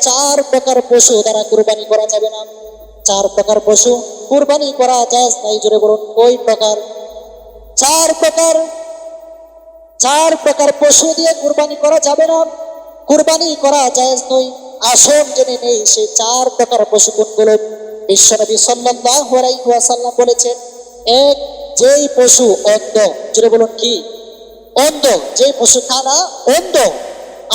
চার প্রকার পশু দ্বারা কুরবানি করা যাবে না। চার প্রকার পশু কুরবানি করা জায়েজ নাই। জোরে বলুন কই প্রকার? চার প্রকার। চার প্রকার পশু দিয়ে কুরবানি করা যাবে না, কুরবানি করা জায়েজ নয়। আসুন জেনে নেই সেই চার প্রকার পশু কোনগুলো। বিশ্বনবী সাল্লাল্লাহু আলাইহি ওয়াসাল্লাম বলেছেন, এক, যেই পশু অন্ধ। জোরে বলুন কি? অন্ধ। যে পশু খানা অন্ধ,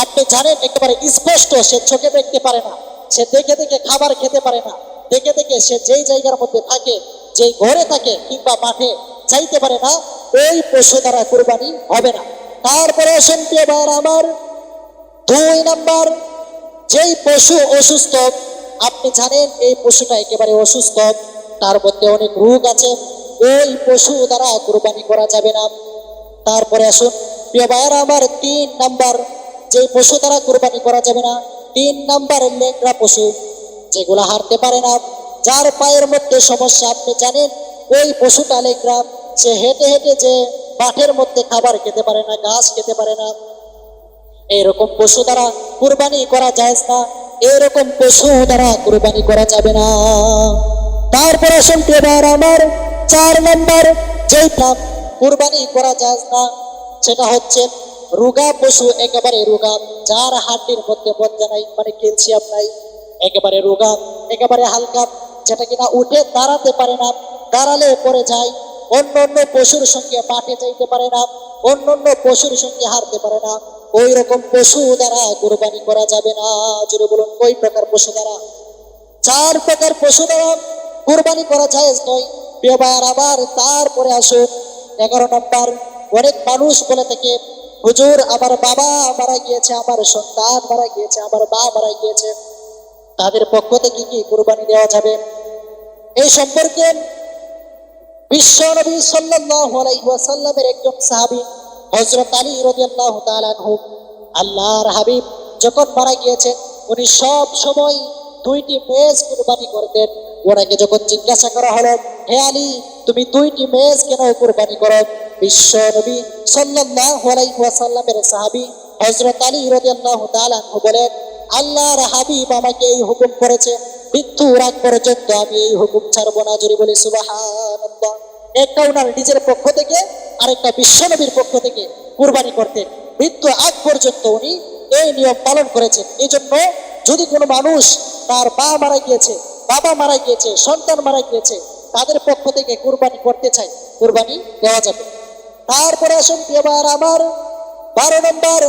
আপনি জানেন একেবারে স্পষ্ট সে চোখে দেখতে পারে না, সে দেখে দেখে খাবার খেতে পারে না, দেখে দেখে সে যেই জায়গার মধ্যে থাকে, যেই ঘরে থাকে কিংবা মাঠে চাইতে পারে না, ওই পশু দ্বারা কুরবানি হবে না। তারপরে আসেন প্রিয় ভাইরা আমার, দুই নাম্বার, যেই পশু অসুস্থ, আপনি জানেন এই পশুটা একেবারে অসুস্থ, তার মধ্যে অনেক রোগ আছে, ওই পশু দ্বারা কুরবানি করা যাবে না। তারপরে আসুন প্রিয় ভাইরা আমার, তিন নাম্বার যে পশু দ্বারা কুরবানি করা যাবে না, তিন নাম্বার লেংড়া পশু, যেগুলা হাঁটতে পারে না, যার পায়ের মধ্যে সমস্যা, আপনি জানেন ওই পশুটা লেংড়া, সে হেঁটে হেঁটে যে মাঠের মধ্যে খাবার খেতে পারে না, ঘাস খেতে পারে না, এইরকম পশু দ্বারা কুরবানি করা জায়েজ না। এরকম পশু দ্বারা কুরবানি করা যাবে না। তারপর আসুন প্রিয় ভাইরা আমার, চার নাম্বার যেটা কুরবানি করা জায়েজ না, সেটা হচ্ছে রোগা পশু, একেবারে রোগা, যার হাড্ডির মধ্যে মজ্জা নাই, মানে ক্যালসিয়াম নাই, একেবারে রোগা, একেবারে হালকা, যেটা কিনা উঠে দাঁড়াতে পারে না, দাঁড়ালে পড়ে যায়, অন্য অন্য পশুর সঙ্গে মাঠে যাইতে পারে না, অন্য অন্য পশুর সঙ্গে হারতে পারে না, ওই রকম পশু দ্বারা কুরবানি করা যাবে না। জোরে বলুন ওই প্রকার পশু দ্বারা। চার প্রকার পশু দ্বারা কুরবানি করা জায়েজ নয় প্রিয় ভাইয়ার আবার। তারপরে আসুন 11 নাম্বার, অনেক মানুষ বলে থাকে, হুজুর আমার বাবা মারা গিয়েছে, আমার সন্তান মারা গিয়েছে, আমার মা মারা গিয়েছে, তাদের পক্ষ থেকে কি কুরবানি দেওয়া যাবে? এই সম্পর্কে বিশ্বনবী সাল্লাল্লাহু আলাইহি ওয়াসাল্লামের একজন সাহাবী হযরত আলী রাদিয়াল্লাহু তাআলা আনহু, আল্লাহর হাবিব যখন মারা গিয়েছেন, উনি সব সময় দুইটি মেষ কুরবানি করতেন। ওনাকে যখন জিজ্ঞাসা করা হলো, হে আলী, তুমি দুইটি মেষ কেন কুরবানি করো? বিশ্বনবী সাল্লাল্লাহু আলাইহি ওয়াসাল্লামের সাহাবী হযরত আলী রাদিয়াল্লাহু তাআলা আনহু বলেন, আল্লাহর হাবিব আমাকে এই হুকুম করেছে, মৃত্যুর আগ পর্যন্ত আমি এই হুকুম ছাড়বো না। জোরে বলি সুবহানাল্লাহ। একটা ওনার নিজের পক্ষ থেকে, আরেকটা বিশ্বনবীর পক্ষ থেকে কুরবানি করতেন। মৃত্যু আগ পর্যন্ত উনি এই নিয়ম পালন করেছেন। এই জন্য যদি কোনো মানুষ তার মা মারা গিয়েছে, বাবা মারা গিয়েছে, সন্তান মারা গিয়েছে, তাদের পক্ষ থেকে কুরবানি করতে চায়, কুরবানি দেওয়া যাবে। তারপরে আসুন এবার আমার 12 নম্বর,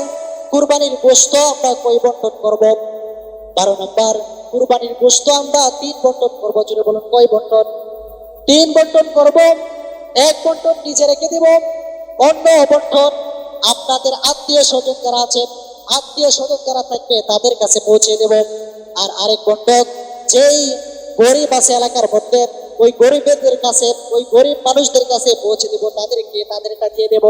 কুরবানির গোশত আমরা কই বন্টন করব? 12 নম্বর, কুরবানির গোশত আমরা 3 বন্টন করব। জোরে বলুন কয় বন্টন? 3 বন্টন করব। এক বন্টন নিজে রেখে দেব, অন্য বন্টন আপনাদের আত্মীয় স্বজন যারা আছেন, আত্মীয় স্বজন যারা থাকবে তাদের কাছে পৌঁছে দেব। আর আরেক বন্টন যেই গরিব আছে এলাকার মধ্যে, ওই গরিবদের কাছে, ওই গরিব মানুষদের কাছে পৌঁছে দেব, তাদেরকে তাদেরটা দিয়ে দেব।